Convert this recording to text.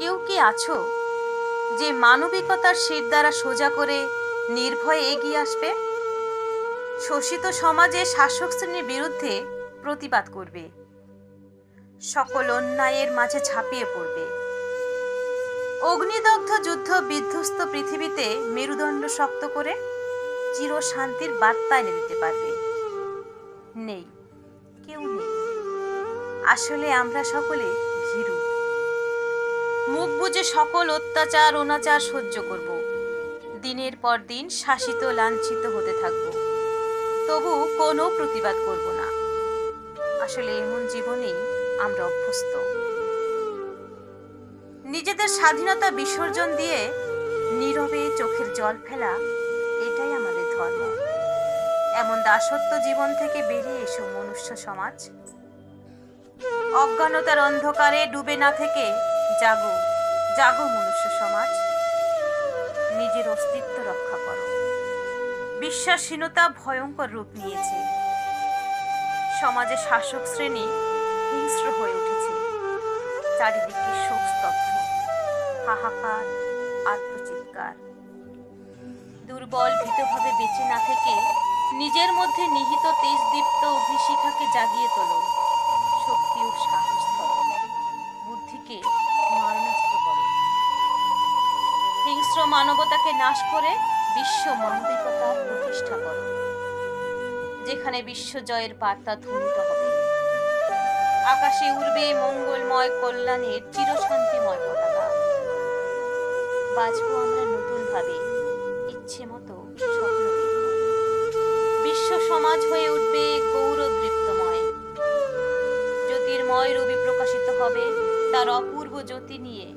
কেউ কি আছো যে মানবিকতার শির দ্বারা সোজা করে নির্ভয়ে এগিয়ে আসবে, শোষিত সমাজে শাসক শ্রেণীর বিরুদ্ধে প্রতিবাদ করবে, সকল অন্যায়ের মাঝে ঝাঁপিয়ে পড়বে, অগ্নিদগ্ধ যুদ্ধ বিধ্বস্ত পৃথিবীতে মেরুদণ্ড শক্ত করে চির শান্তির বার্তা এনে দিতে পারবে? নেই, কেউ নেই। আসলে আমরা সকলে ভীরু। মুখ বুজে সকল অত্যাচার অনাচার সহ্য করব, দিনের পর দিন শাসিত লাঞ্ছিত হতে থাকব, তবু কোনো প্রতিবাদ করব না। আসলে এমন জীবনেই আমরা অভ্যস্ত। নিজেদের স্বাধীনতা বিসর্জন দিয়ে নীরবে চোখের জল ফেলা, এটাই আমাদের ধর্ম। এমন দাসত্ব জীবন থেকে বেরিয়ে এসো মনুষ্য সমাজ। অজ্ঞানতার অন্ধকারে ডুবে না থেকে জাগো, জাগো মনুষ্য সমাজ। নিজের অস্তিত্ব রক্ষা করো। বিশ্বাসহীনতা ভয়ঙ্কর রূপ নিয়েছে। সমাজে শাসক শ্রেণী হিংস্র হয়ে উঠেছে। চারিদিকে শোকস্তব্ধ, হাহাকার, আত্মচিৎকার। দুর্বল ভীতভাবে বেঁচে না থেকে নিজের মধ্যে নিহিত তেজদীপ্ত অগ্নিশিখাকে জাগিয়ে তোলো। শক্তি ও সাহস ধরো, বুদ্ধিকে মারণাস্ত্র করো। হিংস্র মানবতাকে নাশ করে বিশ্ব মানবিকতা প্রতিষ্ঠা করো, যেখানে বিশ্বজয়ের বার্তা ধ্বনিত হবে। আকাশে উড়বে মঙ্গলময় কল্যাণের চিরশান্তিময় পতাকা। বাঁচবো আমরা নতুন ভাবে, ইচ্ছে মতো স্বপ্ন দেখব। বিশ্ব সমাজ হয়ে উঠবে গৌরব দীপ্তময়। জ্যোতির্ময় রবি প্রকাশিত হবে তার অপূর্ব জ্যোতি নিয়ে।